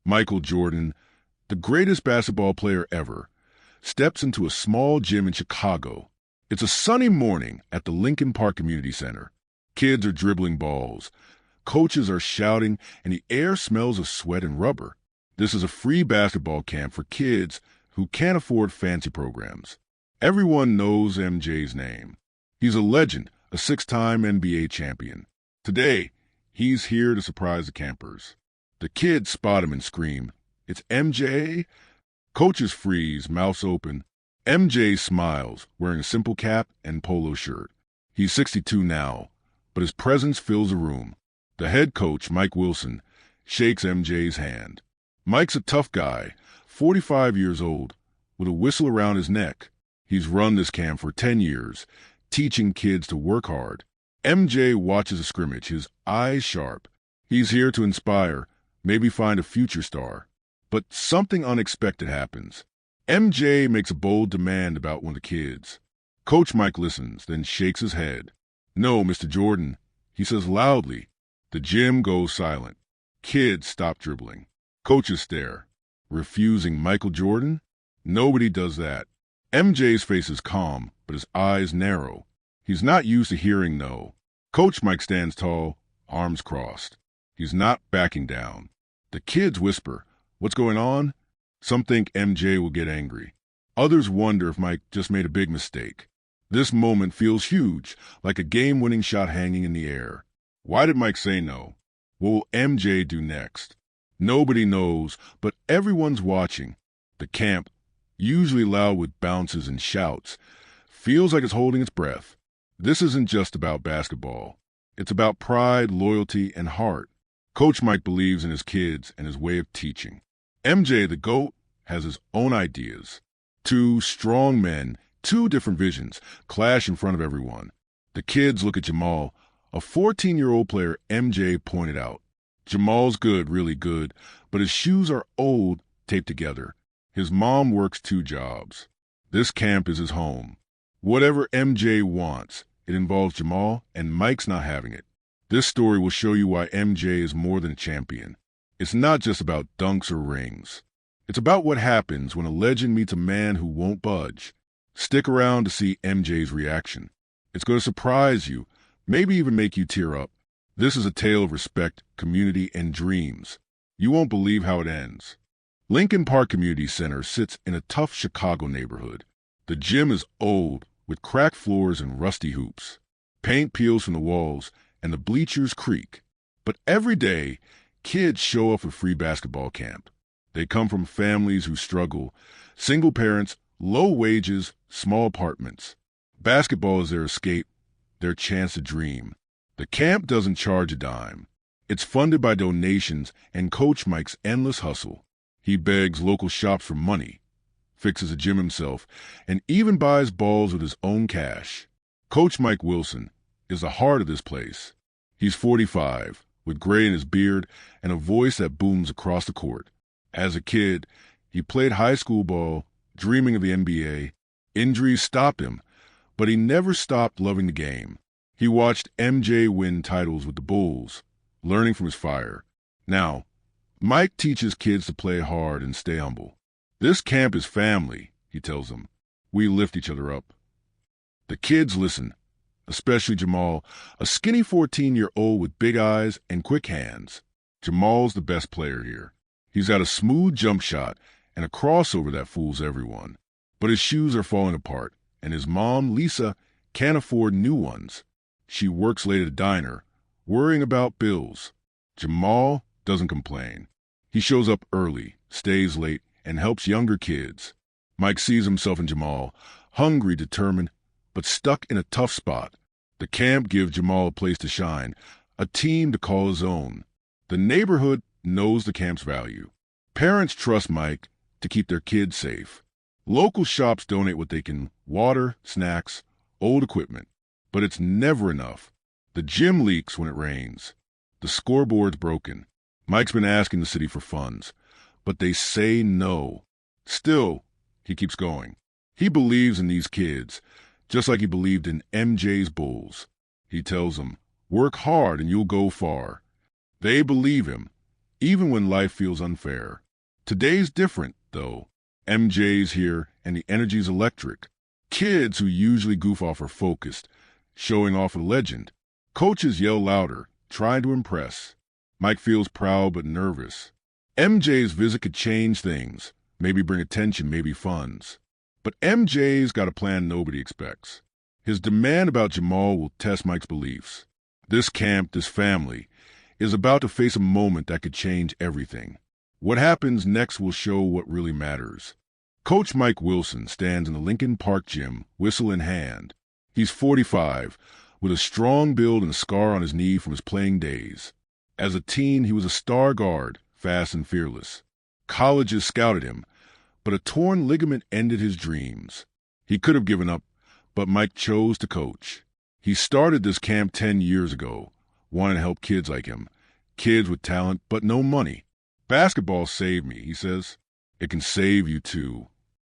Michael Jordan, the greatest basketball player ever, steps into a small gym in Chicago. It's a sunny morning at the Lincoln Park Community Center. Kids are dribbling balls. Coaches are shouting, and the air smells of sweat and rubber. This is a free basketball camp for kids who can't afford fancy programs. Everyone knows MJ's name. He's a legend, a six-time NBA champion. Today, he's here to surprise the campers. The kids spot him and scream, "It's MJ!" Coaches freeze, mouths open. MJ smiles, wearing a simple cap and polo shirt. He's 62 now, but his presence fills the room. The head coach, Mike Wilson, shakes MJ's hand. Mike's a tough guy, 45 years old, with a whistle around his neck. He's run this camp for 10 years, teaching kids to work hard. MJ watches a scrimmage, his eyes sharp. He's here to inspire, maybe find a future star. But something unexpected happens. MJ makes a bold demand about one of the kids. Coach Mike listens, then shakes his head. "No, Mr. Jordan," he says loudly. The gym goes silent. Kids stop dribbling. Coaches stare. Refusing Michael Jordan? Nobody does that. MJ's face is calm, but his eyes narrow. He's not used to hearing no. Coach Mike stands tall, arms crossed. He's not backing down. The kids whisper, "What's going on?" Some think MJ will get angry. Others wonder if Mike just made a big mistake. This moment feels huge, like a game-winning shot hanging in the air. Why did Mike say no? What will MJ do next? Nobody knows, but everyone's watching. The camp, usually loud with bounces and shouts, feels like it's holding its breath. This isn't just about basketball. It's about pride, loyalty, and heart. Coach Mike believes in his kids and his way of teaching. MJ, the GOAT, has his own ideas. Two strong men, two different visions, clash in front of everyone. The kids look at Jamal, a 14-year-old player MJ pointed out. Jamal's good, really good, but his shoes are old, taped together. His mom works 2 jobs. This camp is his home. Whatever MJ wants, it involves Jamal, and Mike's not having it. This story will show you why MJ is more than a champion. It's not just about dunks or rings. It's about what happens when a legend meets a man who won't budge. Stick around to see MJ's reaction. It's going to surprise you, maybe even make you tear up. This is a tale of respect, community, and dreams. You won't believe how it ends. Lincoln Park Community Center sits in a tough Chicago neighborhood. The gym is old, with cracked floors and rusty hoops. Paint peels from the walls, and the bleachers creak. But every day, kids show up for free basketball camp. They come from families who struggle, single parents, low wages, small apartments. Basketball is their escape, their chance to dream. The camp doesn't charge a dime. It's funded by donations and Coach Mike's endless hustle. He begs local shops for money, fixes a gym himself, and even buys balls with his own cash. Coach Mike Wilson is the heart of this place. He's 45, with gray in his beard and a voice that booms across the court. As a kid, he played high school ball, dreaming of the NBA. Injuries stopped him, but he never stopped loving the game. He watched MJ win titles with the Bulls, learning from his fire. Now, Mike teaches kids to play hard and stay humble. "This camp is family," he tells them. "We lift each other up." The kids listen, especially Jamal, a skinny 14-year-old with big eyes and quick hands. Jamal's the best player here. He's got a smooth jump shot and a crossover that fools everyone. But his shoes are falling apart, and his mom, Lisa, can't afford new ones. She works late at a diner, worrying about bills. Jamal doesn't complain. He shows up early, stays late, and helps younger kids. Mike sees himself in Jamal, hungry, determined, but stuck in a tough spot. The camp gives Jamal a place to shine, a team to call his own. The neighborhood knows the camp's value. Parents trust Mike to keep their kids safe. Local shops donate what they can: water, snacks, old equipment. But it's never enough. The gym leaks when it rains. The scoreboard's broken. Mike's been asking the city for funds, but they say no. Still, he keeps going. He believes in these kids, just like he believed in MJ's Bulls. He tells them, "Work hard and you'll go far." They believe him, even when life feels unfair. Today's different, though. MJ's here, and the energy's electric. Kids who usually goof off are focused, showing off a legend. Coaches yell louder, trying to impress. Mike feels proud but nervous. MJ's visit could change things, maybe bring attention, maybe funds. But MJ's got a plan nobody expects. His demand about Jamal will test Mike's beliefs. This camp, this family, is about to face a moment that could change everything. What happens next will show what really matters. Coach Mike Wilson stands in the Lincoln Park gym, whistle in hand. He's 45, with a strong build and a scar on his knee from his playing days. As a teen, he was a star guard, fast and fearless. Colleges scouted him, but a torn ligament ended his dreams. He could have given up, but Mike chose to coach. He started this camp 10 years ago, wanting to help kids like him, kids with talent but no money. Basketball saved me, he says. It can save you too.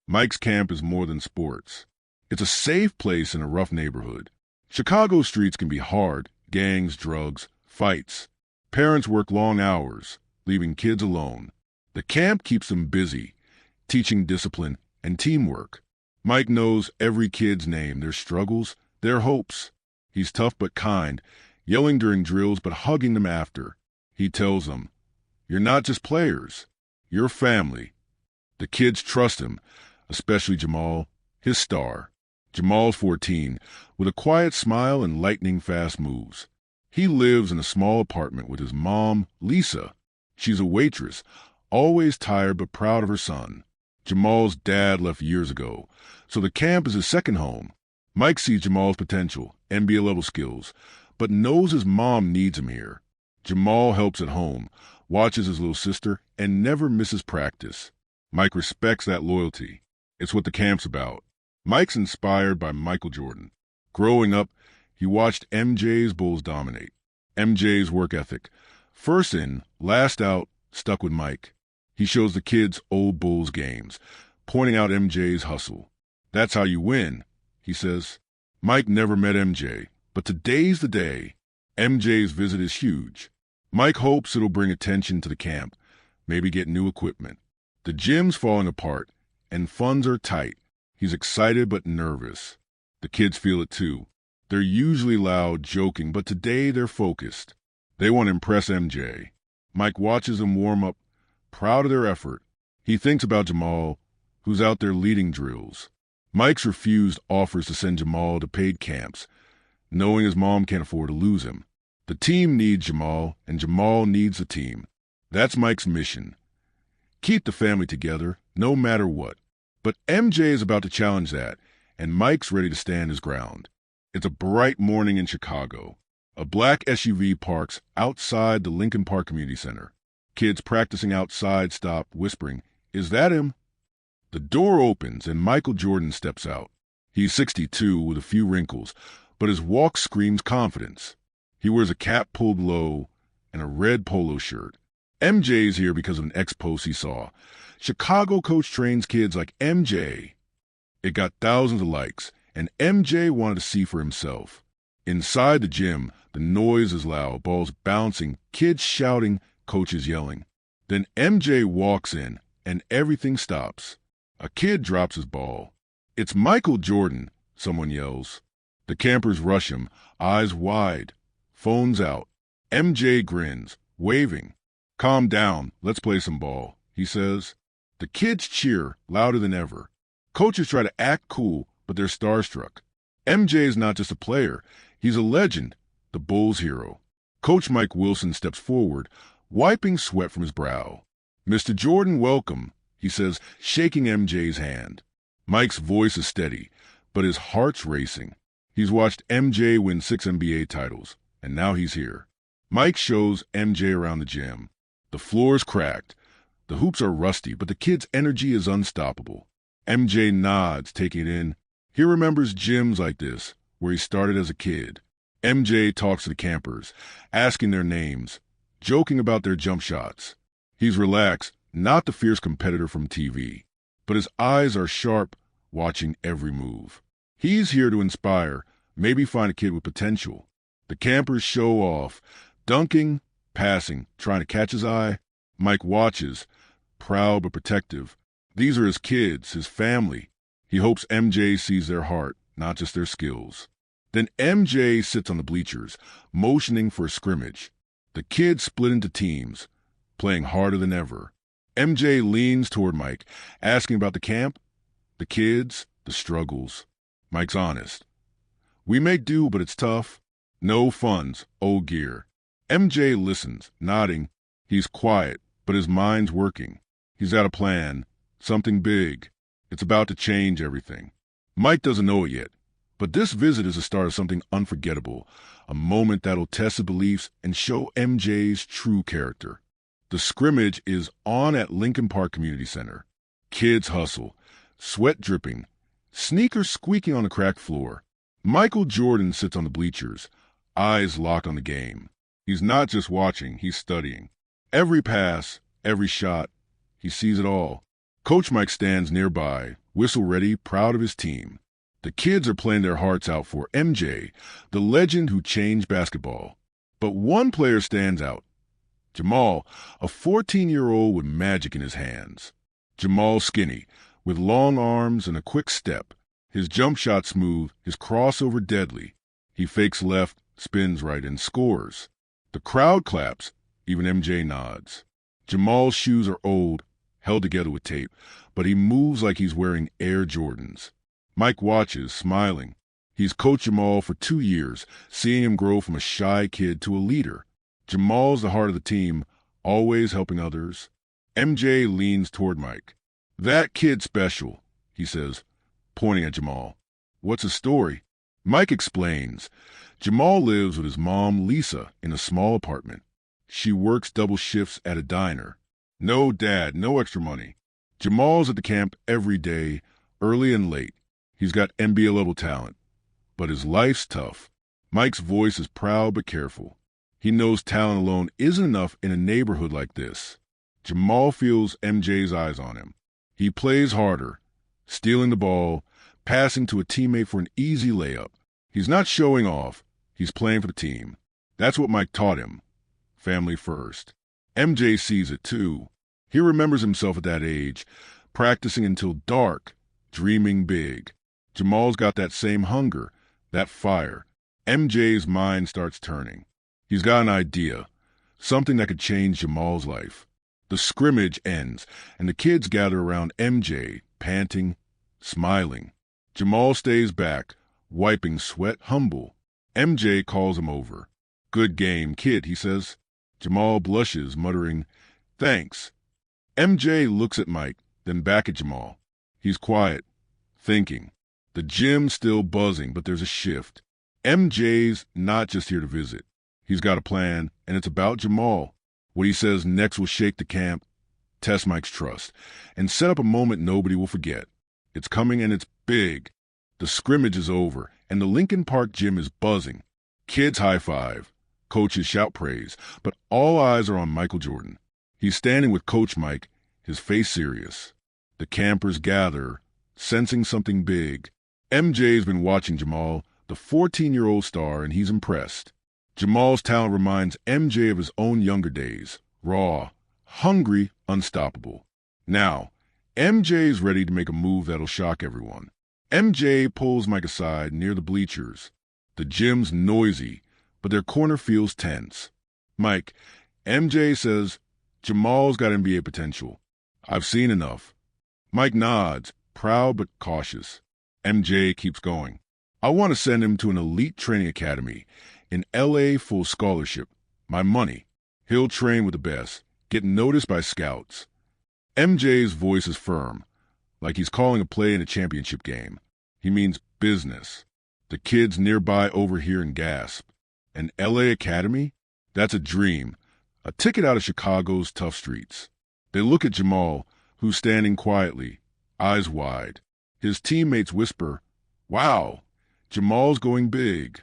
Mike's camp is more than sports. It's a safe place in a rough neighborhood. Chicago streets can be hard, gangs, drugs, fights. Parents work long hours, leaving kids alone. The camp keeps them busy, teaching discipline and teamwork. Mike knows every kid's name, their struggles, their hopes. He's tough but kind, yelling during drills but hugging them after. He tells them, "You're not just players, you're family." The kids trust him, especially Jamal, his star. Jamal's 14, with a quiet smile and lightning-fast moves. He lives in a small apartment with his mom, Lisa. She's a waitress, always tired but proud of her son. Jamal's dad left years ago, so the camp is his second home. Mike sees Jamal's potential, NBA-level skills, but knows his mom needs him here. Jamal helps at home, watches his little sister, and never misses practice. Mike respects that loyalty. It's what the camp's about. Mike's inspired by Michael Jordan. Growing up, he watched MJ's Bulls dominate. MJ's work ethic, first in, last out, stuck with Mike. He shows the kids old Bulls games, pointing out MJ's hustle. "That's how you win," he says. Mike never met MJ, but today's the day. MJ's visit is huge. Mike hopes it'll bring attention to the camp, maybe get new equipment. The gym's falling apart, and funds are tight. He's excited but nervous. The kids feel it too. They're usually loud, joking, but today they're focused. They want to impress MJ. Mike watches them warm up, proud of their effort. He thinks about Jamal, who's out there leading drills. Mike's refused offers to send Jamal to paid camps, knowing his mom can't afford to lose him. The team needs Jamal, and Jamal needs the team. That's Mike's mission. Keep the family together, no matter what. But MJ is about to challenge that, and Mike's ready to stand his ground. It's a bright morning in Chicago. A black SUV parks outside the Lincoln Park Community Center. Kids practicing outside stop, whispering, "Is that him?" The door opens and Michael Jordan steps out. He's 62 with a few wrinkles, but his walk screams confidence. He wears a cap pulled low and a red polo shirt. MJ's here because of an ex-post he saw. Chicago coach trains kids like MJ. It got thousands of likes, and MJ wanted to see for himself. Inside the gym, the noise is loud, balls bouncing, kids shouting, coaches yelling. Then MJ walks in, and everything stops. A kid drops his ball. "It's Michael Jordan," someone yells. The campers rush him, eyes wide, phones out. MJ grins, waving. "Calm down, let's play some ball," he says. The kids cheer, louder than ever. Coaches try to act cool, but they're starstruck. MJ is not just a player, he's a legend, the Bulls hero. Coach Mike Wilson steps forward, wiping sweat from his brow. "Mr. Jordan, welcome," he says, shaking MJ's hand. Mike's voice is steady, but his heart's racing. He's watched MJ win 6 NBA titles, and now he's here. Mike shows MJ around the gym. The floor's cracked. The hoops are rusty, but the kid's energy is unstoppable. MJ nods, taking it in. He remembers gyms like this, where he started as a kid. MJ talks to the campers, asking their names, joking about their jump shots. He's relaxed, not the fierce competitor from TV, but his eyes are sharp, watching every move. He's here to inspire, maybe find a kid with potential. The campers show off, dunking, passing, trying to catch his eye. Mike watches, proud but protective. These are his kids, his family. He hopes MJ sees their heart, not just their skills. Then MJ sits on the bleachers, motioning for a scrimmage. The kids split into teams, playing harder than ever. MJ leans toward Mike, asking about the camp, the kids, the struggles. Mike's honest. We make do, but it's tough. No funds, old gear. MJ listens, nodding. He's quiet, but his mind's working. He's got a plan, something big. It's about to change everything. Mike doesn't know it yet, but this visit is the start of something unforgettable, a moment that'll test his beliefs and show MJ's true character. The scrimmage is on at Lincoln Park Community Center. Kids hustle, sweat dripping, sneakers squeaking on the cracked floor. Michael Jordan sits on the bleachers, eyes locked on the game. He's not just watching, he's studying. Every pass, every shot, he sees it all. Coach Mike stands nearby, whistle ready, proud of his team. The kids are playing their hearts out for MJ, the legend who changed basketball. But one player stands out. Jamal, a 14-year-old with magic in his hands. Jamal's skinny, with long arms and a quick step. His jump shot smooth, his crossover deadly. He fakes left, spins right, and scores. The crowd claps, even MJ nods. Jamal's shoes are old, held together with tape, but he moves like he's wearing Air Jordans. Mike watches, smiling. He's coached Jamal for 2 years, seeing him grow from a shy kid to a leader. Jamal's the heart of the team, always helping others. MJ leans toward Mike. That kid's special, he says, pointing at Jamal. What's his story? Mike explains. Jamal lives with his mom, Lisa, in a small apartment. She works double shifts at a diner. No dad, no extra money. Jamal's at the camp every day, early and late. He's got NBA-level talent, but his life's tough. Mike's voice is proud but careful. He knows talent alone isn't enough in a neighborhood like this. Jamal feels MJ's eyes on him. He plays harder, stealing the ball, passing to a teammate for an easy layup. He's not showing off. He's playing for the team. That's what Mike taught him. Family first. MJ sees it too. He remembers himself at that age, practicing until dark, dreaming big. Jamal's got that same hunger, that fire. MJ's mind starts turning. He's got an idea, something that could change Jamal's life. The scrimmage ends, and the kids gather around MJ, panting, smiling. Jamal stays back, wiping sweat, humble. MJ calls him over. Good game, kid, he says. Jamal blushes, muttering, thanks. MJ looks at Mike, then back at Jamal. He's quiet, thinking. The gym's still buzzing, but there's a shift. MJ's not just here to visit. He's got a plan, and it's about Jamal. What he says next will shake the camp, test Mike's trust, and set up a moment nobody will forget. It's coming, and it's big. The scrimmage is over, and the Lincoln Park gym is buzzing. Kids high-five. Coaches shout praise, but all eyes are on Michael Jordan. He's standing with Coach Mike, his face serious. The campers gather, sensing something big. MJ's been watching Jamal, the 14-year-old star, and he's impressed. Jamal's talent reminds MJ of his own younger days, raw, hungry, unstoppable. Now, MJ's ready to make a move that'll shock everyone. MJ pulls Mike aside near the bleachers. The gym's noisy, but their corner feels tense. Mike, MJ says, Jamal's got NBA potential. I've seen enough. Mike nods, proud but cautious. MJ keeps going. I want to send him to an elite training academy in LA, full scholarship. My money. He'll train with the best, get noticed by scouts. MJ's voice is firm, like he's calling a play in a championship game. He means business. The kids nearby overhear and gasp. An LA academy? That's a dream. A ticket out of Chicago's tough streets. They look at Jamal, who's standing quietly, eyes wide. His teammates whisper, wow, Jamal's going big.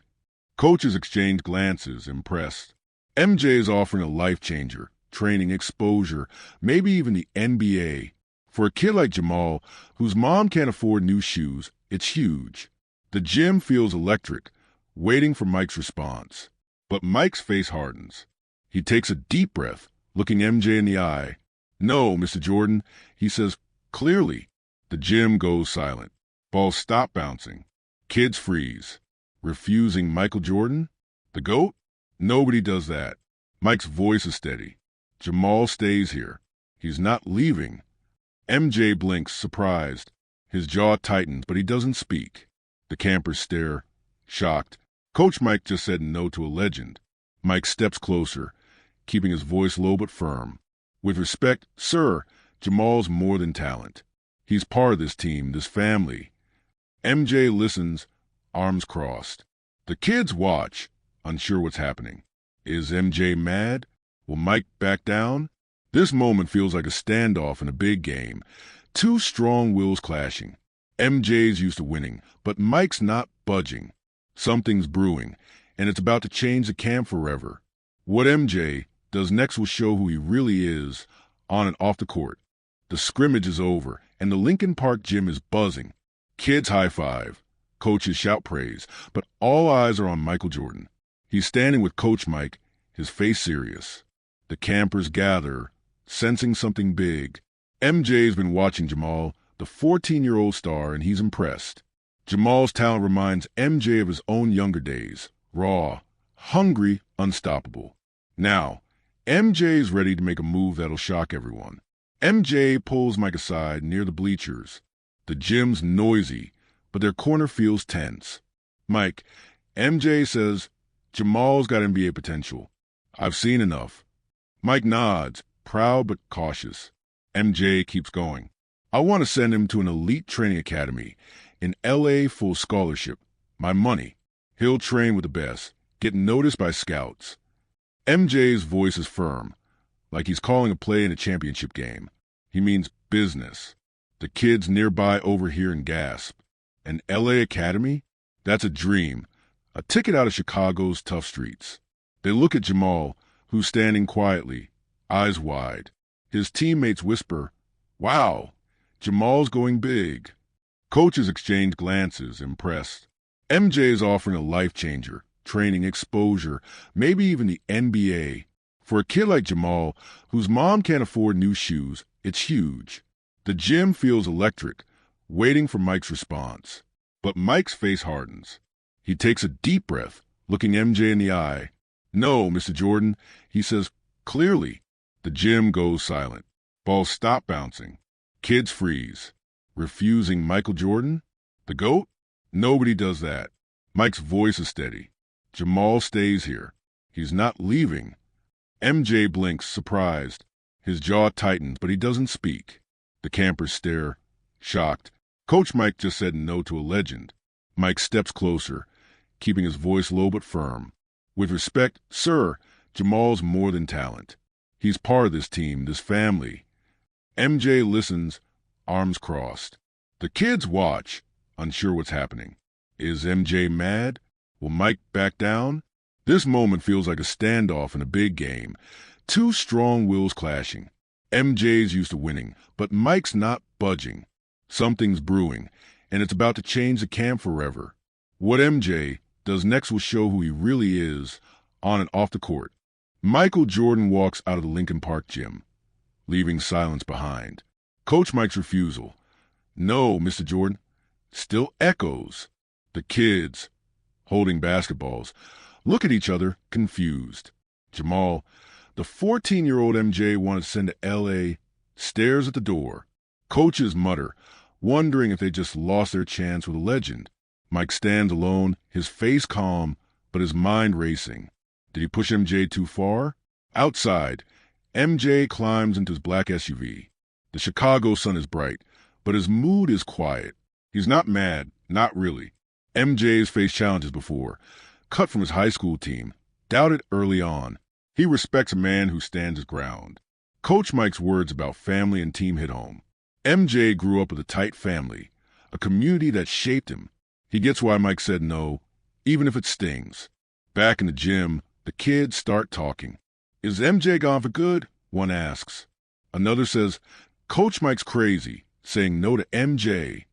Coaches exchange glances, impressed. MJ is offering a life changer, training, exposure, maybe even the NBA. For a kid like Jamal, whose mom can't afford new shoes, it's huge. The gym feels electric, waiting for Mike's response. But Mike's face hardens. He takes a deep breath, looking MJ in the eye. "No, Mr. Jordan," he says clearly. The gym goes silent. Balls stop bouncing. Kids freeze. Refusing Michael Jordan? The GOAT? Nobody does that. Mike's voice is steady. Jamal stays here. He's not leaving. MJ blinks, surprised. His jaw tightens, but he doesn't speak. The campers stare, shocked. Coach Mike just said no to a legend. Mike steps closer, keeping his voice low but firm. "With respect, sir, Jamal's more than talent. He's part of this team, this family." MJ listens, arms crossed. The kids watch, unsure what's happening. Is MJ mad? Will Mike back down? This moment feels like a standoff in a big game. Two strong wills clashing. MJ's used to winning, but Mike's not budging. Something's brewing, and it's about to change the camp forever. What MJ does next will show who he really is, on and off the court. The scrimmage is over, and the Lincoln Park gym is buzzing. Kids high-five. Coaches shout praise, but all eyes are on Michael Jordan. He's standing with Coach Mike, his face serious. The campers gather, sensing something big. MJ's been watching Jamal, the 14-year-old star, and he's impressed. Jamal's talent reminds MJ of his own younger days. Raw, hungry, unstoppable. Now, MJ's ready to make a move that'll shock everyone. MJ pulls Mike aside near the bleachers. The gym's noisy, but their corner feels tense. "Mike," MJ says, "Jamal's got NBA potential. I've seen enough." Mike nods, proud but cautious. MJ keeps going. "I want to send him to an elite training academy in LA, full scholarship. My money. He'll train with the best, get noticed by scouts." MJ's voice is firm, like he's calling a play in a championship game. He means business. The kids nearby overhear and gasp. An LA academy? That's a dream. A ticket out of Chicago's tough streets. They look at Jamal, who's standing quietly, eyes wide. His teammates whisper, "Wow, Jamal's going big." Coaches exchange glances, impressed. MJ is offering a life changer, training, exposure, maybe even the NBA. For a kid like Jamal, whose mom can't afford new shoes, it's huge. The gym feels electric, waiting for Mike's response. But Mike's face hardens. He takes a deep breath, looking MJ in the eye. "No, Mr. Jordan," he says clearly. The gym goes silent. Balls stop bouncing. Kids freeze. Refusing Michael Jordan? The GOAT? Nobody does that. Mike's voice is steady. Jamal stays here. He's not leaving. MJ blinks, surprised. His jaw tightens, but he doesn't speak. The campers stare, shocked. Coach Mike just said no to a legend. Mike steps closer, keeping his voice low but firm. "With respect, sir, Jamal's more than talent. He's part of this team, this family." MJ listens, arms crossed. The kids watch, unsure what's happening. Is MJ mad? Will Mike back down? This moment feels like a standoff in a big game. Two strong wills clashing. MJ's used to winning, but Mike's not budging. Something's brewing, and it's about to change the camp forever. What MJ does next will show who he really is, on and off the court. Michael Jordan walks out of the Lincoln Park gym, leaving silence behind. Coach Mike's refusal, "No, Mr. Jordan," still echoes. The kids, holding basketballs, look at each other, confused. Jamal, the 14-year-old MJ wanted to send to L.A., stares at the door. Coaches mutter, wondering if they just lost their chance with a legend. Mike stands alone, his face calm, but his mind racing. Did he push MJ too far? Outside, MJ climbs into his black SUV. The Chicago sun is bright, but his mood is quiet. He's not mad, not really. MJ's faced challenges before. Cut from his high school team, doubted early on. He respects a man who stands his ground. Coach Mike's words about family and team hit home. MJ grew up with a tight family, a community that shaped him. He gets why Mike said no, even if it stings. Back in the gym, the kids start talking. "Is MJ gone for good?" one asks. Another says, "Coach Mike's crazy, saying no to MJ."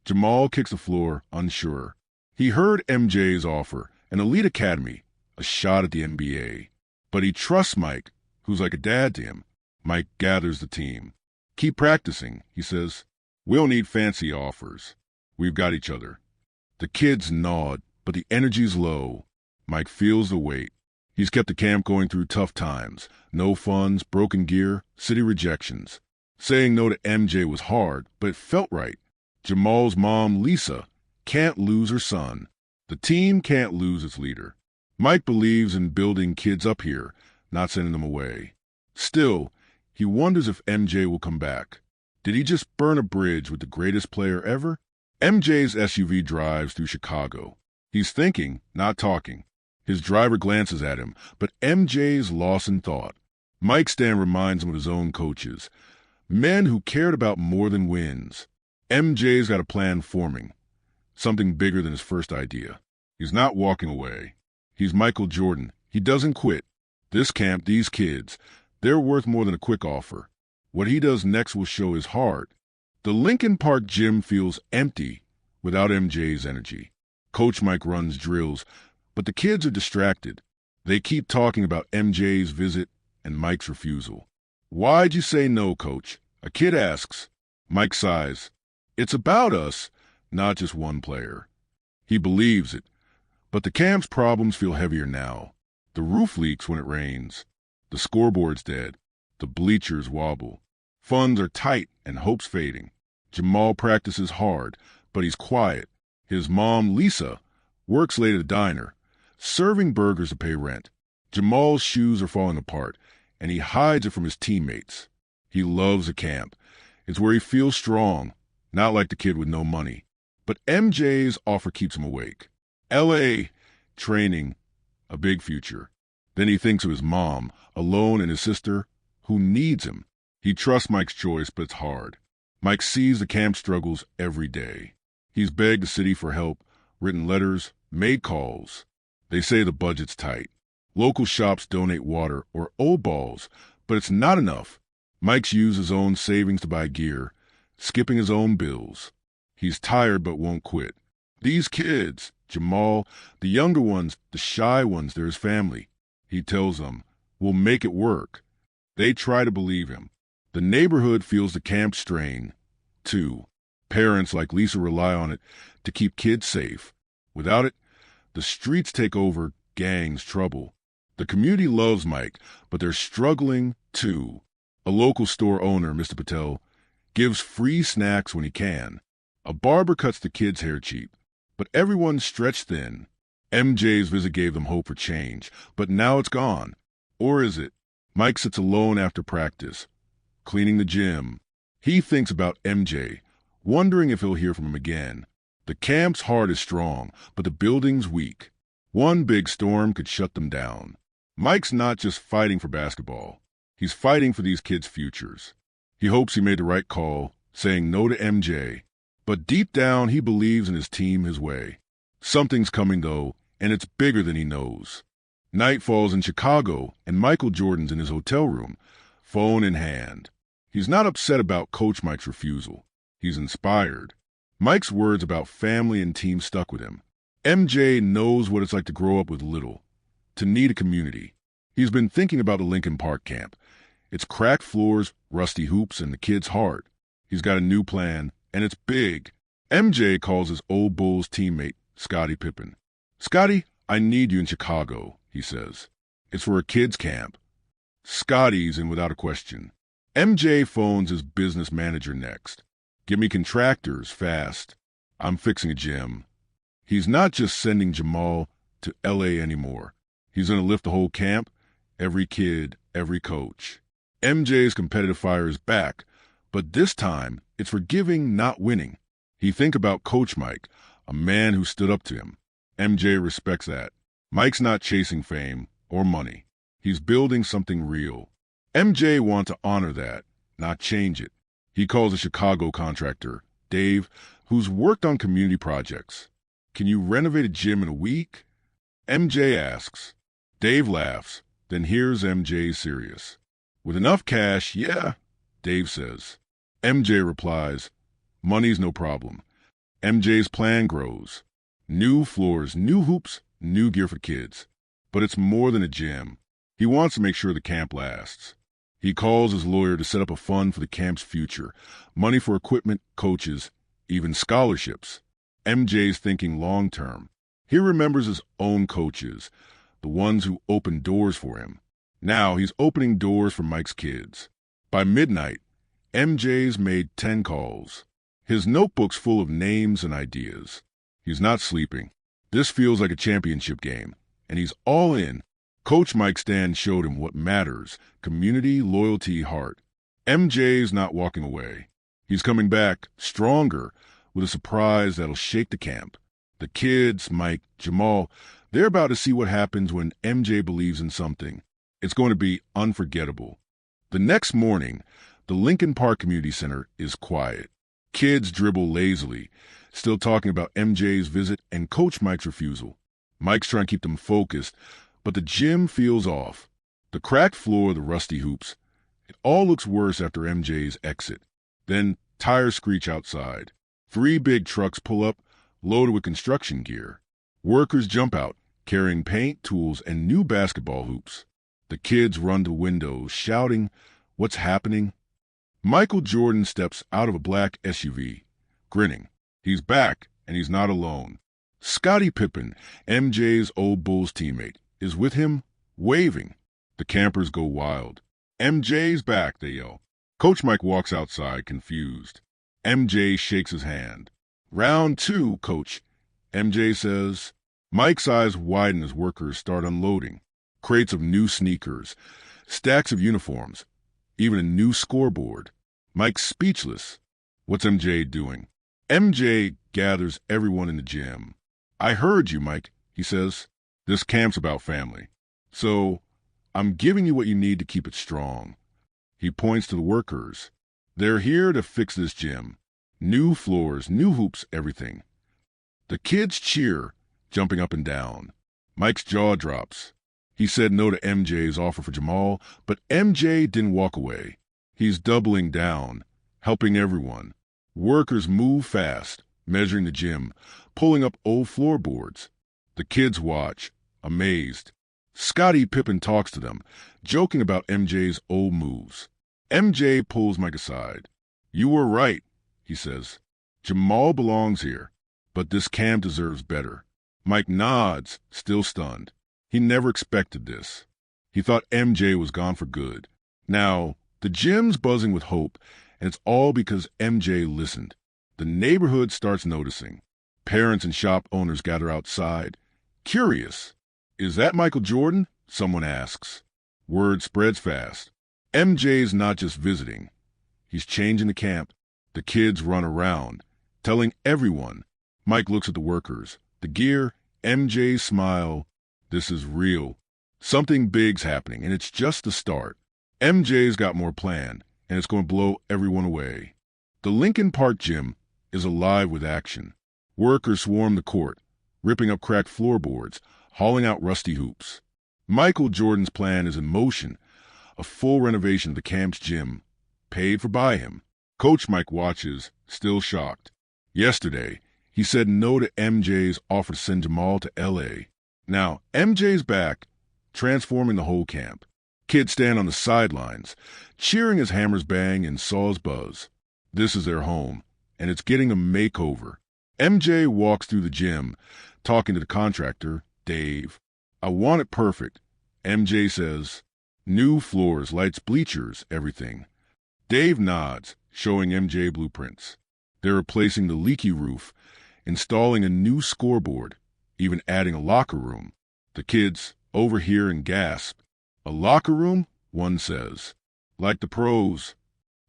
Jamal kicks the floor, unsure. He heard MJ's offer, an elite academy, a shot at the NBA. But he trusts Mike who's like a dad to him. Mike gathers the team. Keep practicing, he says. We don't need fancy offers. We've got each other. The kids nod, but the energy's low. Mike feels the weight. He's kept the camp going through tough times. No funds, broken gear, city rejections. Saying no to MJ was hard, but it felt right. Jamal's mom, Lisa, can't lose her son. The team can't lose its leader. Mike believes in building kids up here, not sending them away. Still, he wonders if MJ will come back. Did he just burn a bridge with the greatest player ever? MJ's SUV drives through Chicago. He's thinking, not talking. His driver glances at him, but MJ's lost in thought. Mike's stand reminds him of his own coaches, men who cared about more than wins. MJ's got a plan forming, something bigger than his first idea. He's not walking away. He's Michael Jordan. He doesn't quit. This camp, these kids, they're worth more than a quick offer. What he does next will show his heart. The Lincoln Park gym feels empty without MJ's energy. Coach Mike runs drills, but the kids are distracted. They keep talking about MJ's visit and Mike's refusal. Why'd you say no, Coach? A kid asks. Mike sighs. It's about us, not just one player. He believes it. But the camp's problems feel heavier now. The roof leaks when it rains. The scoreboard's dead. The bleachers wobble. Funds are tight and hope's fading. Jamal practices hard, but he's quiet. His mom, Lisa, works late at a diner, serving burgers to pay rent. Jamal's shoes are falling apart, and he hides it from his teammates. He loves the camp. It's where he feels strong, not like the kid with no money. But MJ's offer keeps him awake. L.A., training, a big future. Then he thinks of his mom, alone, and his sister, who needs him. He trusts Mike's choice, but it's hard. Mike sees the camp struggles every day. He's begged the city for help, written letters, made calls. They say the budget's tight. Local shops donate water or old balls, but it's not enough. Mike's used his own savings to buy gear, skipping his own bills. He's tired but won't quit. These kids, Jamal, the younger ones, the shy ones, they're his family. He tells them, we'll make it work. They try to believe him. The neighborhood feels the camp strain, too. Parents like Lisa rely on it to keep kids safe. Without it, the streets take over, gangs, trouble. The community loves Mike, but they're struggling, too. A local store owner, Mr. Patel, gives free snacks when he can. A barber cuts the kids' hair cheap, but everyone's stretched thin. MJ's visit gave them hope for change, but now it's gone. Or is it? Mike sits alone after practice, cleaning the gym. He thinks about MJ, wondering if he'll hear from him again. The camp's heart is strong, but the building's weak. One big storm could shut them down. Mike's not just fighting for basketball. He's fighting for these kids' futures. He hopes he made the right call, saying no to MJ. But deep down, he believes in his team his way. Something's coming, though, and it's bigger than he knows. Night falls in Chicago, and Michael Jordan's in his hotel room, phone in hand. He's not upset about Coach Mike's refusal. He's inspired. Mike's words about family and team stuck with him. MJ knows what it's like to grow up with little, to need a community. He's been thinking about the Lincoln Park camp. It's cracked floors, rusty hoops, and the kid's heart. He's got a new plan, and it's big. MJ calls his old Bulls teammate, Scottie Pippen. Scottie, I need you in Chicago, he says. It's for a kids' camp. Scottie's in without a question. MJ phones his business manager next. Give me contractors, fast. I'm fixing a gym. He's not just sending Jamal to L.A. anymore. He's going to lift the whole camp, every kid, every coach. MJ's competitive fire is back, but this time it's for giving, not winning. He thinks about Coach Mike, a man who stood up to him. MJ respects that. Mike's not chasing fame or money. He's building something real. MJ wants to honor that, not change it. He calls a Chicago contractor, Dave, who's worked on community projects. Can you renovate a gym in a week? MJ asks. Dave laughs, then hears MJ serious. With enough cash, yeah, Dave says. MJ replies, money's no problem. MJ's plan grows. New floors, new hoops, new gear for kids. But it's more than a gym. He wants to make sure the camp lasts. He calls his lawyer to set up a fund for the camp's future, money for equipment, coaches, even scholarships. MJ's thinking long term. He remembers his own coaches, the ones who opened doors for him. Now he's opening doors for Mike's kids. By midnight, MJ's made 10 calls. His notebook's full of names and ideas. He's not sleeping. This feels like a championship game, and he's all in. Coach Mike Stan showed him what matters: community, loyalty, heart. MJ's not walking away. He's coming back, stronger, with a surprise that'll shake the camp. The kids, Mike, Jamal, they're about to see what happens when MJ believes in something. It's going to be unforgettable. The next morning, the Lincoln Park Community Center is quiet. Kids dribble lazily, still talking about MJ's visit and Coach Mike's refusal. Mike's trying to keep them focused, but the gym feels off. The cracked floor, the rusty hoops. It all looks worse after MJ's exit. Then tires screech outside. 3 big trucks pull up, loaded with construction gear. Workers jump out, carrying paint, tools, and new basketball hoops. The kids run to windows, shouting, "What's happening?" Michael Jordan steps out of a black SUV, grinning. He's back, and he's not alone. Scottie Pippen, MJ's old Bulls teammate, is with him, waving. The campers go wild. "MJ's back," they yell. Coach Mike walks outside, confused. MJ shakes his hand. "Round 2, Coach," MJ says. Mike's eyes widen as workers start unloading. Crates of new sneakers, stacks of uniforms, even a new scoreboard. Mike's speechless. What's MJ doing? MJ gathers everyone in the gym. "I heard you, Mike," he says. "This camp's about family. So I'm giving you what you need to keep it strong." He points to the workers. They're here to fix this gym. New floors, new hoops, everything. The kids cheer, jumping up and down. Mike's jaw drops. He said no to MJ's offer for Jamal, but MJ didn't walk away. He's doubling down, helping everyone. Workers move fast, measuring the gym, pulling up old floorboards. The kids watch, amazed. Scottie Pippen talks to them, joking about MJ's old moves. MJ pulls Mike aside. "You were right," he says. "Jamal belongs here, but this camp deserves better." Mike nods, still stunned. He never expected this. He thought MJ was gone for good. Now, the gym's buzzing with hope, and it's all because MJ listened. The neighborhood starts noticing. Parents and shop owners gather outside, curious. "Is that Michael Jordan?" someone asks. Word spreads fast. MJ's not just visiting. He's changing the camp. The kids run around, telling everyone. Mike looks at the workers. The gear, MJ's smile. This is real. Something big's happening, and it's just the start. MJ's got more planned, and it's going to blow everyone away. The Lincoln Park gym is alive with action. Workers swarm the court, ripping up cracked floorboards, hauling out rusty hoops. Michael Jordan's plan is in motion, a full renovation of the camp's gym, paid for by him. Coach Mike watches, still shocked. Yesterday, he said no to MJ's offer to send Jamal to L.A. Now, MJ's back, transforming the whole camp. Kids stand on the sidelines, cheering as hammers bang and saws buzz. This is their home, and it's getting a makeover. MJ walks through the gym, talking to the contractor, Dave. "I want it perfect," MJ says. "New floors, lights, bleachers, everything." Dave nods, showing MJ blueprints. They're replacing the leaky roof, installing a new scoreboard, even adding a locker room. The kids overhear and gasp. "A locker room?" one says. "Like the pros."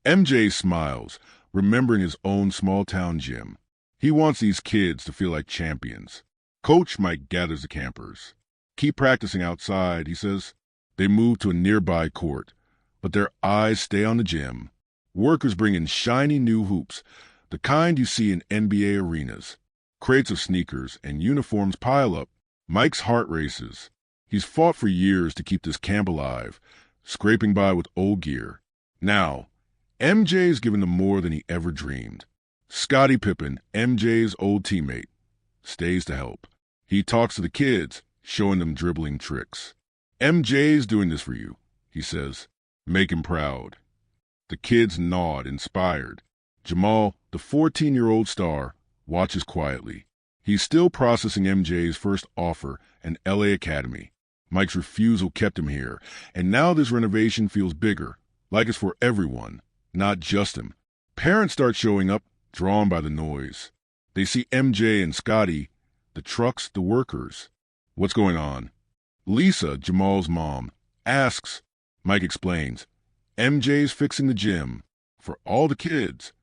MJ smiles, remembering his own small-town gym. He wants these kids to feel like champions. Coach Mike gathers the campers. "Keep practicing outside," he says. They move to a nearby court, but their eyes stay on the gym. Workers bring in shiny new hoops, the kind you see in NBA arenas. Crates of sneakers and uniforms pile up. Mike's heart races. He's fought for years to keep this camp alive, scraping by with old gear. Now, MJ's given them more than he ever dreamed. Scottie Pippen, MJ's old teammate, stays to help. He talks to the kids, showing them dribbling tricks. MJ's doing this for you, he says. Make him proud. The kids nod, inspired. Jamal, the 14-year-old star, watches quietly. He's still processing MJ's first offer, an LA Academy. Mike's refusal kept him here, and now this renovation feels bigger, like it's for everyone, not just him. Parents start showing up, drawn by the noise. They see MJ and Scotty, the trucks, the workers. What's going on? Lisa, Jamal's mom, asks. Mike explains. MJ's fixing the gym for all the kids.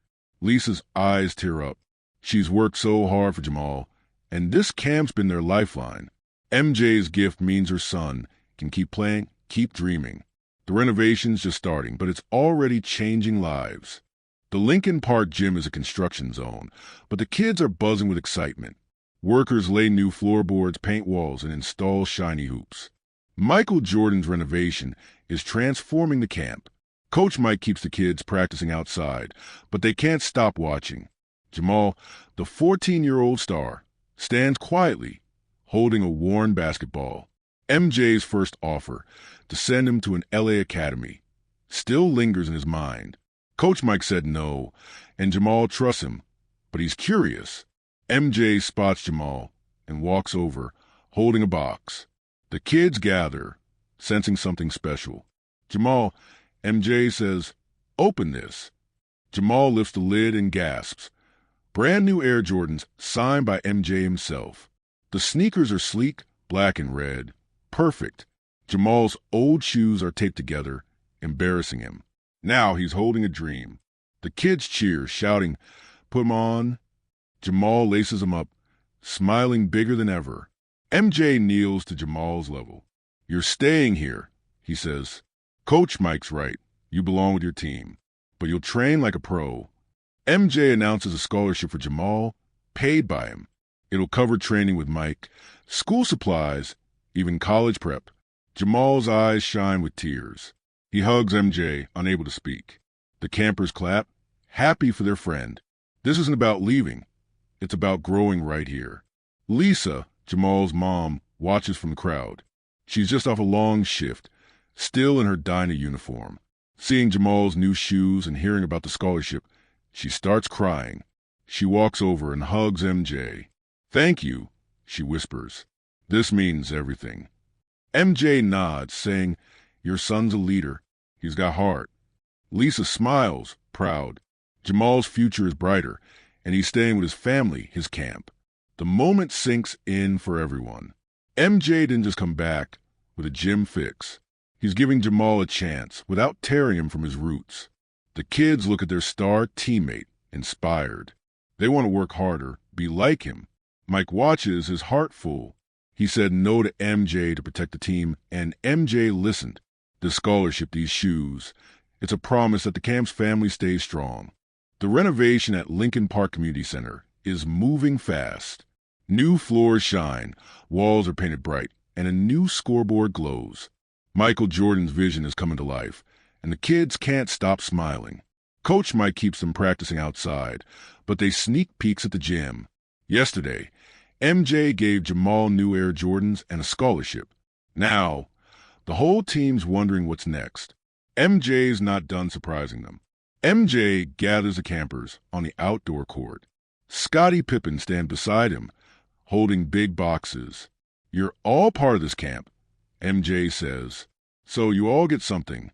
Lisa's eyes tear up. She's worked so hard for Jamal, and this camp's been their lifeline. MJ's gift means her son can keep playing, keep dreaming. The renovation's just starting, but it's already changing lives. The Lincoln Park gym is a construction zone, but the kids are buzzing with excitement. Workers lay new floorboards, paint walls, and install shiny hoops. Michael Jordan's renovation is transforming the camp. Coach Mike keeps the kids practicing outside, but they can't stop watching. Jamal, the 14-year-old star, stands quietly, holding a worn basketball. MJ's first offer, to send him to an LA Academy, still lingers in his mind. Coach Mike said no, and Jamal trusts him, but he's curious. MJ spots Jamal and walks over, holding a box. The kids gather, sensing something special. Jamal, MJ says, "Open this." Jamal lifts the lid and gasps. Brand new Air Jordans, signed by MJ himself. The sneakers are sleek, black and red. Perfect. Jamal's old shoes are taped together, embarrassing him. Now he's holding a dream. The kids cheer, shouting, "Put 'em on." Jamal laces them up, smiling bigger than ever. MJ kneels to Jamal's level. "You're staying here," he says. "Coach Mike's right. You belong with your team. But you'll train like a pro." MJ announces a scholarship for Jamal, paid by him. It'll cover training with Mike, school supplies, even college prep. Jamal's eyes shine with tears. He hugs MJ, unable to speak. The campers clap, happy for their friend. This isn't about leaving. It's about growing right here. Lisa, Jamal's mom, watches from the crowd. She's just off a long shift, still in her Dyna uniform. Seeing Jamal's new shoes and hearing about the scholarship, she starts crying. She walks over and hugs MJ. "Thank you," she whispers. "This means everything." MJ nods, saying, "Your son's a leader. He's got heart." Lisa smiles, proud. Jamal's future is brighter, and he's staying with his family, his camp. The moment sinks in for everyone. MJ didn't just come back with a gym fix. He's giving Jamal a chance without tearing him from his roots. The kids look at their star teammate, inspired. They want to work harder, be like him. Mike watches, his heart full. He said no to MJ to protect the team, and MJ listened. This scholarship, these shoes, it's a promise that the camp's family stays strong. The renovation at Lincoln Park Community Center is moving fast. New floors shine, walls are painted bright, and a new scoreboard glows. Michael Jordan's vision is coming to life, and the kids can't stop smiling. Coach Mike keeps them practicing outside, but they sneak peeks at the gym. Yesterday, MJ gave Jamal new Air Jordans and a scholarship. Now, the whole team's wondering what's next. MJ's not done surprising them. MJ gathers the campers on the outdoor court. Scottie Pippen stands beside him, holding big boxes. "You're all part of this camp," MJ says. "So you all get something."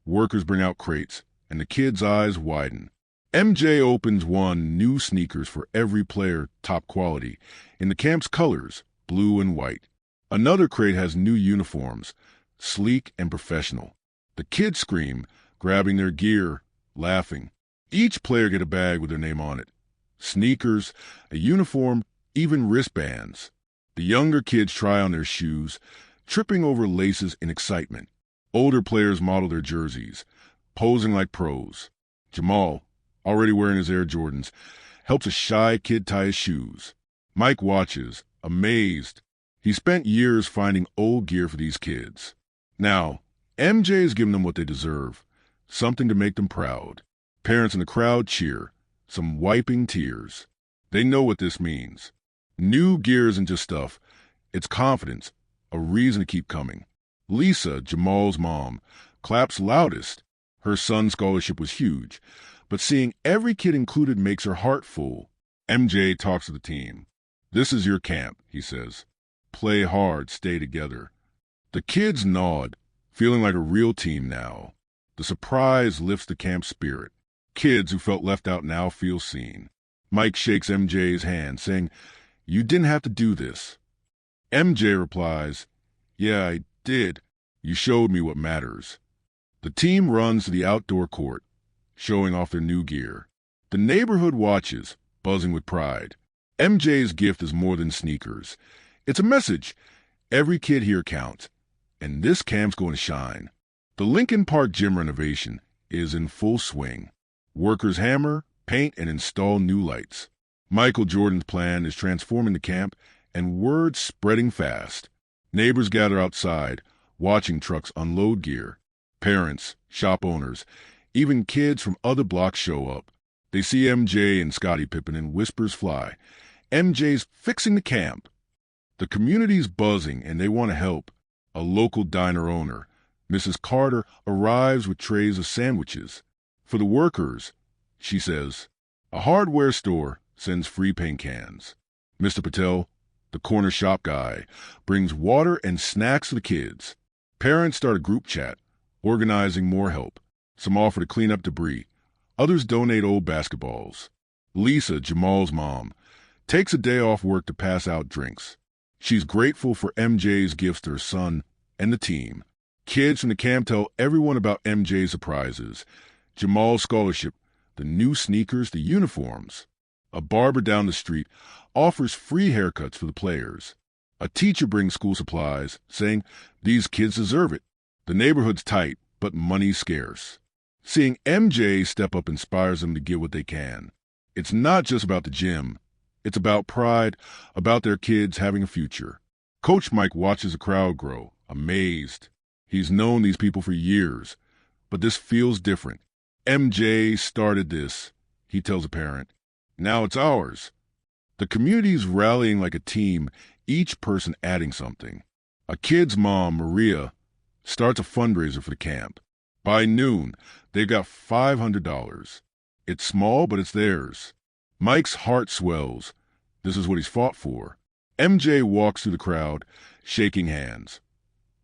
Workers bring out crates, and the kids' eyes widen. MJ opens one, new sneakers for every player, top quality, in the camp's colors, blue and white. Another crate has new uniforms, sleek and professional. The kids scream, grabbing their gear, laughing. Each player get a bag with their name on it. Sneakers, a uniform, even wristbands. The younger kids try on their shoes, tripping over laces in excitement. Older players model their jerseys, posing like pros. Jamal, already wearing his Air Jordans, helps a shy kid tie his shoes. Mike watches, amazed. He spent years finding old gear for these kids. Now, MJ is giving them what they deserve, something to make them proud. Parents in the crowd cheer, some wiping tears. They know what this means. New gear isn't just stuff. It's confidence, a reason to keep coming. Lisa, Jamal's mom, claps loudest. Her son's scholarship was huge, but seeing every kid included makes her heart full. MJ talks to the team. "This is your camp," he says. "Play hard, stay together." The kids nod, feeling like a real team now. The surprise lifts the camp spirit. Kids who felt left out now feel seen. Mike shakes MJ's hand, saying, "You didn't have to do this." MJ replies, "Yeah, I did. You showed me what matters." The team runs to the outdoor court, showing off their new gear. The neighborhood watches, buzzing with pride. MJ's gift is more than sneakers. It's a message. Every kid here counts, and this camp's going to shine. The Lincoln Park gym renovation is in full swing. Workers hammer, paint, and install new lights. Michael Jordan's plan is transforming the camp, and word's spreading fast. Neighbors gather outside, watching trucks unload gear. Parents, shop owners, even kids from other blocks show up. They see MJ and Scottie Pippen and whispers fly. MJ's fixing the camp. The community's buzzing and they want to help. A local diner owner, Mrs. Carter, arrives with trays of sandwiches. For the workers, she says, a hardware store sends free paint cans. Mr. Patel, the corner shop guy, brings water and snacks to the kids. Parents start a group chat, organizing more help. Some offer to clean up debris. Others donate old basketballs. Lisa, Jamal's mom, takes a day off work to pass out drinks. She's grateful for MJ's gifts to her son and the team. Kids from the camp tell everyone about MJ's surprises. Jamal's scholarship, the new sneakers, the uniforms. A barber down the street offers free haircuts for the players. A teacher brings school supplies, saying these kids deserve it. The neighborhood's tight, but money's scarce. Seeing MJ step up inspires them to give what they can. It's not just about the gym. It's about pride, about their kids having a future. Coach Mike watches the crowd grow, amazed. He's known these people for years, but this feels different. MJ started this, he tells a parent. Now it's ours. The community's rallying like a team, each person adding something. A kid's mom, Maria, starts a fundraiser for the camp. By noon, they've got $500. It's small, but it's theirs. Mike's heart swells. This is what he's fought for. MJ walks through the crowd, shaking hands,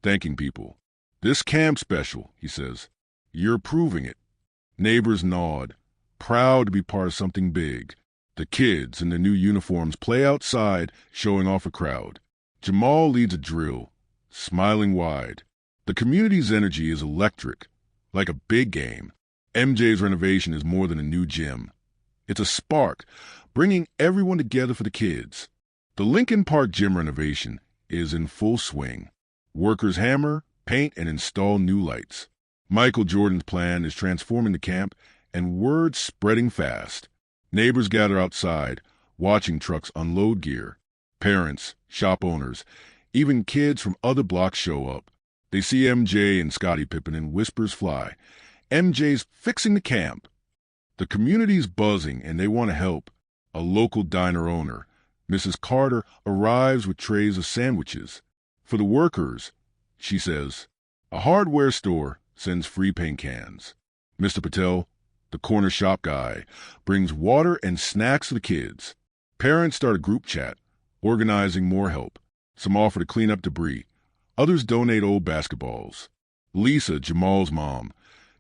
thanking people. This camp's special, he says. You're proving it. Neighbors nod, proud to be part of something big. The kids in their new uniforms play outside, showing off a crowd. Jamal leads a drill, smiling wide. The community's energy is electric, like a big game. MJ's renovation is more than a new gym. It's a spark, bringing everyone together for the kids. The Lincoln Park gym renovation is in full swing. Workers hammer, paint, and install new lights. Michael Jordan's plan is transforming the camp, and word's spreading fast. Neighbors gather outside, watching trucks unload gear. Parents, shop owners, even kids from other blocks show up. They see MJ and Scottie Pippen and whispers fly. MJ's fixing the camp. The community's buzzing and they want to help. A local diner owner, Mrs. Carter, arrives with trays of sandwiches. For the workers, she says, a hardware store sends free paint cans. Mr. Patel, the corner shop guy, brings water and snacks to the kids. Parents start a group chat, organizing more help. Some offer to clean up debris. Others donate old basketballs. Lisa, Jamal's mom,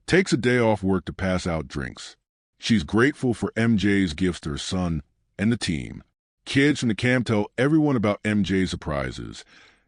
takes a day off work to pass out drinks. She's grateful for MJ's gifts to her son and the team. Kids from the camp tell everyone about MJ's surprises.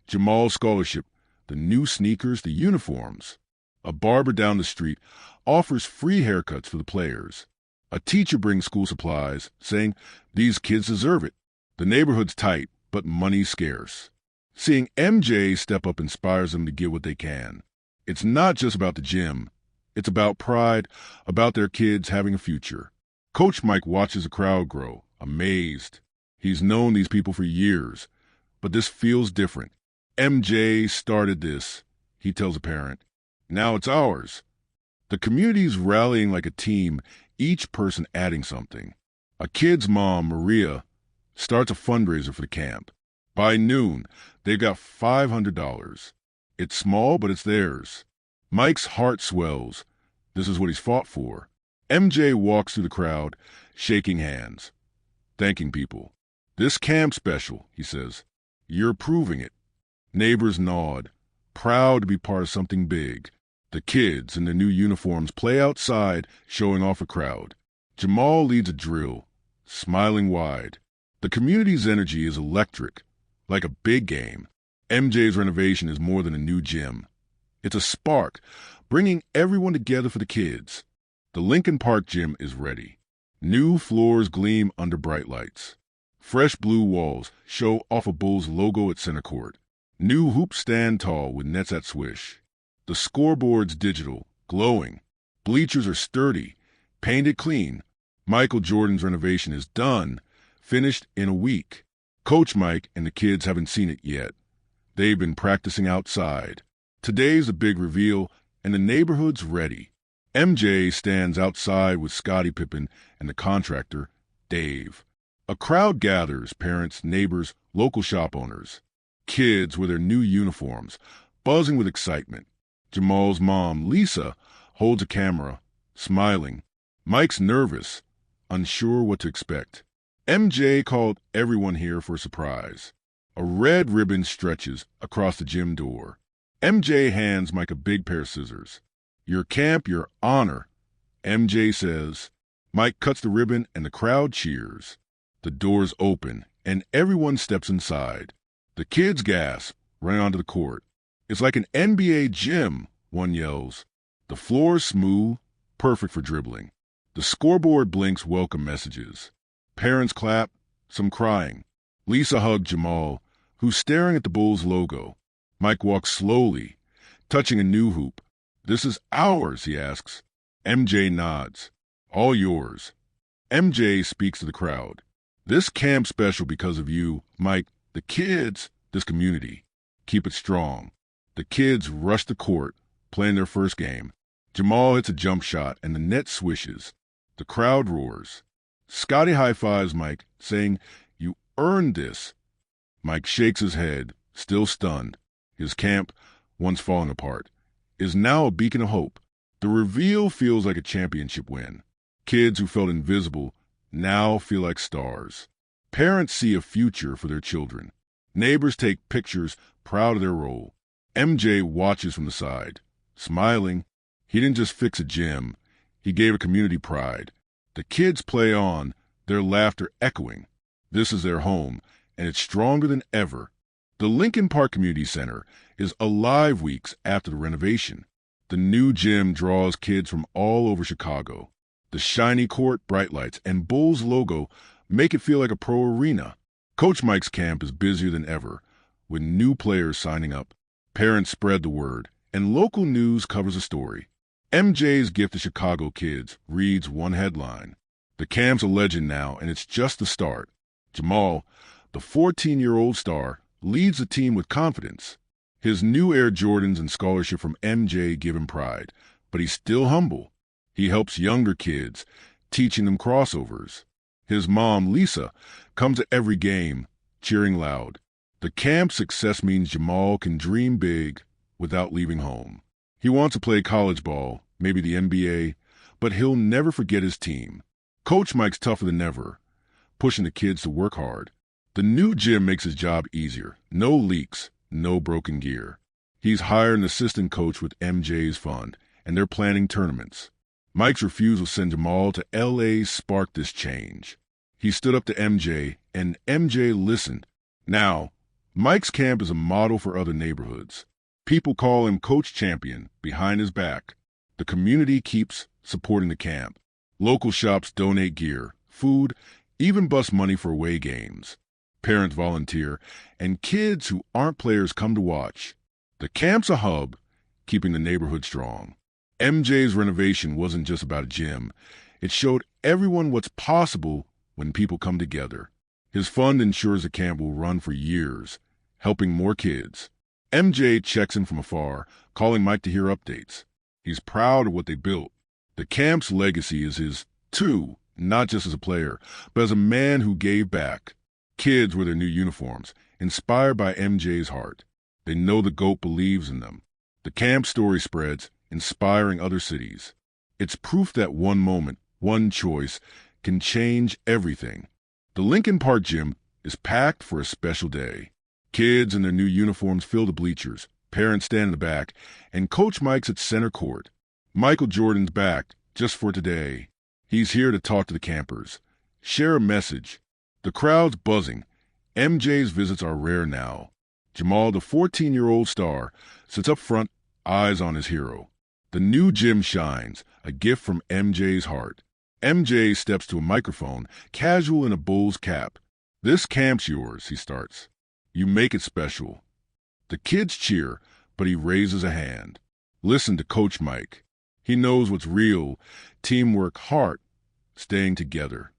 Jamal's scholarship, the new sneakers, the uniforms. A barber down the street offers free haircuts for the players. A teacher brings school supplies, saying these kids deserve it. The neighborhood's tight, but money's scarce. Seeing MJ step up inspires them to give what they can. It's not just about the gym. It's about pride, about their kids having a future. Coach Mike watches the crowd grow, amazed. He's known these people for years, but this feels different. MJ started this, he tells a parent. Now it's ours. The community's rallying like a team, each person adding something. A kid's mom, Maria, starts a fundraiser for the camp. By noon, they've got $500. It's small, but it's theirs. Mike's heart swells. This is what he's fought for. MJ walks through the crowd, shaking hands, thanking people. This camp special, he says. You're proving it. Neighbors nod, proud to be part of something big. The kids in their new uniforms play outside, showing off a crowd. Jamal leads a drill, smiling wide. The community's energy is electric, like a big game. MJ's renovation is more than a new gym. It's a spark, bringing everyone together for the kids. The Lincoln Park gym is ready. New floors gleam under bright lights. Fresh blue walls show off a Bulls logo at center court. New hoops stand tall with nets at swish. The scoreboard's digital, glowing. Bleachers are sturdy, painted clean. Michael Jordan's renovation is done, finished in a week. Coach Mike and the kids haven't seen it yet. They've been practicing outside. Today's a big reveal, and the neighborhood's ready. MJ stands outside with Scottie Pippen and the contractor, Dave. A crowd gathers, parents, neighbors, local shop owners. Kids with their new uniforms, buzzing with excitement. Jamal's mom, Lisa, holds a camera, smiling. Mike's nervous, unsure what to expect. MJ called everyone here for a surprise. A red ribbon stretches across the gym door. MJ hands Mike a big pair of scissors. Your camp, your honor, MJ says. Mike cuts the ribbon and the crowd cheers. The doors open and everyone steps inside. The kids gasp, running onto the court. It's like an NBA gym, one yells. The floor's smooth, perfect for dribbling. The scoreboard blinks welcome messages. Parents clap, some crying. Lisa hugged Jamal, who's staring at the Bulls logo. Mike walks slowly, touching a new hoop. This is ours, he asks. MJ nods. All yours. MJ speaks to the crowd. This camp's special because of you, Mike, the kids, this community. Keep it strong. The kids rush the court, playing their first game. Jamal hits a jump shot and the net swishes. The crowd roars. Scottie high-fives Mike, saying, You earned this. Mike shakes his head, still stunned. His camp, once falling apart, is now a beacon of hope. The reveal feels like a championship win. Kids who felt invisible now feel like stars. Parents see a future for their children. Neighbors take pictures, proud of their role. MJ watches from the side, smiling. He didn't just fix a gym. He gave a community pride. The kids play on, their laughter echoing. This is their home, and it's stronger than ever. The Lincoln Park Community Center is alive weeks after the renovation. The new gym draws kids from all over Chicago. The shiny court, bright lights, and Bulls logo make it feel like a pro arena. Coach Mike's camp is busier than ever, with new players signing up. Parents spread the word, and local news covers the story. MJ's gift to Chicago kids reads one headline. The camp's a legend now, and it's just the start. Jamal, the 14-year-old star, leads the team with confidence. His new Air Jordans and scholarship from MJ give him pride, but he's still humble. He helps younger kids, teaching them crossovers. His mom, Lisa, comes to every game, cheering loud. The camp's success means Jamal can dream big without leaving home. He wants to play college ball, maybe the NBA, but he'll never forget his team. Coach Mike's tougher than ever, pushing the kids to work hard. The new gym makes his job easier. No leaks, no broken gear. He's hired an assistant coach with MJ's fund, and they're planning tournaments. Mike's refusal to send Jamal to L.A. sparked this change. He stood up to MJ, and MJ listened. Now, Mike's camp is a model for other neighborhoods. People call him Coach Champion behind his back. The community keeps supporting the camp. Local shops donate gear, food, even bust money for away games. Parents volunteer, and kids who aren't players come to watch. The camp's a hub, keeping the neighborhood strong. MJ's renovation wasn't just about a gym. It showed everyone what's possible when people come together. His fund ensures the camp will run for years, helping more kids. MJ checks in from afar, calling Mike to hear updates. He's proud of what they built. The camp's legacy is his, too, not just as a player, but as a man who gave back. Kids wear their new uniforms, inspired by MJ's heart. They know the GOAT believes in them. The camp story spreads, inspiring other cities. It's proof that one moment, one choice, can change everything. The Lincoln Park gym is packed for a special day. Kids in their new uniforms fill the bleachers, parents stand in the back, and Coach Mike's at center court. Michael Jordan's back, just for today. He's here to talk to the campers, share a message. The crowd's buzzing. MJ's visits are rare now. Jamal, the 14-year-old star, sits up front, eyes on his hero. The new gym shines, a gift from MJ's heart. MJ steps to a microphone, casual in a Bulls cap. "This camp's yours," he starts. "You make it special." The kids cheer, but he raises a hand. Listen to Coach Mike. He knows what's real, teamwork, heart, staying together.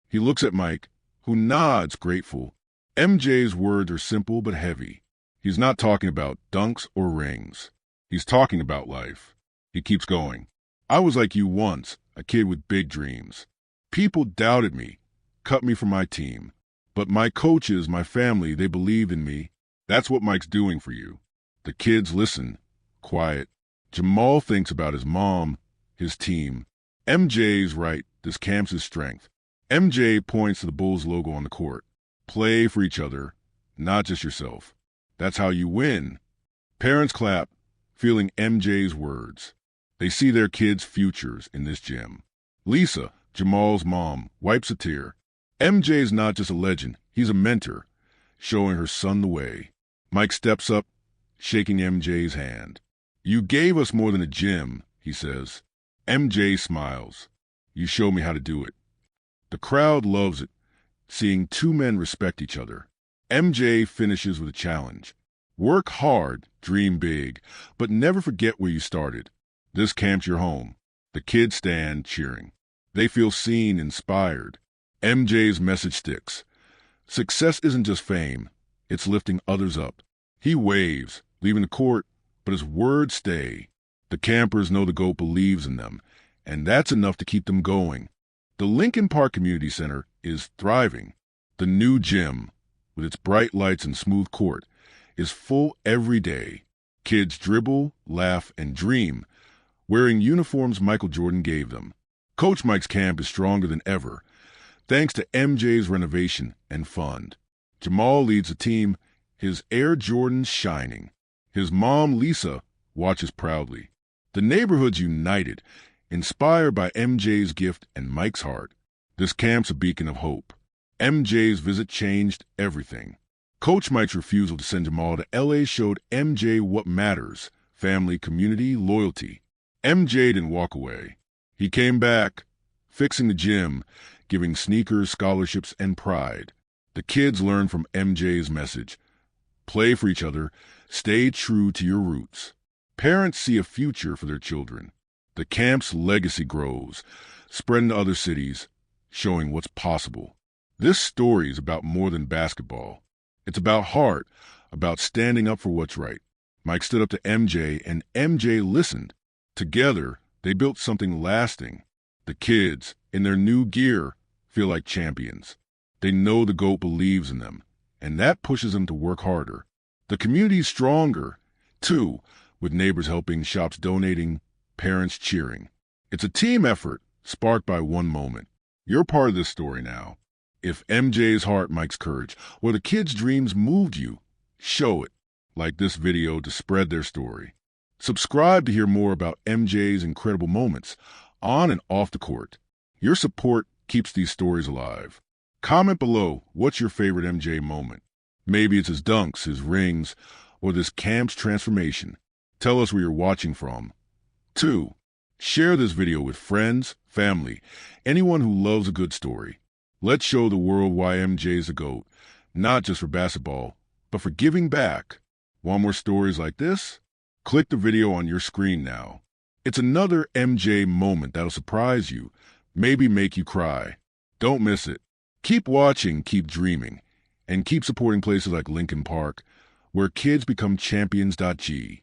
He looks at Mike, who nods, grateful. MJ's words are simple but heavy. He's not talking about dunks or rings. He's talking about life. He keeps going. "I was like you once, a kid with big dreams. People doubted me, cut me from my team. But my coaches, my family, they believed in me. That's what Mike's doing for you." The kids listen, quiet. Jamal thinks about his mom, his team. MJ's right, this camp's his strength. MJ points to the Bulls logo on the court. Play for each other, not just yourself. That's how you win. Parents clap, feeling MJ's words. They see their kids' futures in this gym. Lisa, Jamal's mom, wipes a tear. MJ's not just a legend, he's a mentor, showing her son the way. Mike steps up, shaking MJ's hand. "You gave us more than a gym," he says. MJ smiles. "You show me how to do it." The crowd loves it, seeing two men respect each other. MJ finishes with a challenge. "Work hard, dream big, but never forget where you started. This camp's your home." The kids stand cheering. They feel seen, inspired. MJ's message sticks. Success isn't just fame, it's lifting others up. He waves, leaving the court, but his words stay. The campers know the GOAT believes in them, and that's enough to keep them going. The Lincoln Park Community Center is thriving. The new gym, with its bright lights and smooth court, is full every day. Kids dribble, laugh, and dream, wearing uniforms Michael Jordan gave them. Coach Mike's camp is stronger than ever, thanks to MJ's renovation and fund. Jamal leads the team, his Air Jordans shining. His mom, Lisa, watches proudly. The neighborhood's united, inspired by MJ's gift and Mike's heart. This camp's a beacon of hope. MJ's visit changed everything. Coach Mike's refusal to send Jamal to LA showed MJ what matters: family, community, loyalty. MJ didn't walk away. He came back, fixing the gym, giving sneakers, scholarships, and pride. The kids learned from MJ's message. Play for each other, stay true to your roots. Parents see a future for their children. The camp's legacy grows, spreading to other cities, showing what's possible. This story is about more than basketball. It's about heart, about standing up for what's right. Mike stood up to MJ, and MJ listened. Together, they built something lasting. The kids, in their new gear, feel like champions. They know the GOAT believes in them, and that pushes them to work harder. The community's stronger, too, with neighbors helping, shops donating, parents cheering. It's a team effort, sparked by one moment. You're part of this story now. If MJ's heart, Mike's courage, or the kids' dreams moved you, show it, like this video, to spread their story. Subscribe to hear more about MJ's incredible moments, on and off the court. Your support keeps these stories alive. Comment below, what's your favorite MJ moment? Maybe it's his dunks, his rings, or this camp's transformation. Tell us where you're watching from. 2. Share this video with friends, family, anyone who loves a good story. Let's show the world why MJ's the GOAT, not just for basketball, but for giving back. Want more stories like this? Click the video on your screen now. It's another MJ moment that'll surprise you, maybe make you cry. Don't miss it. Keep watching, keep dreaming, and keep supporting places like Lincoln Park, where kids become champions.g.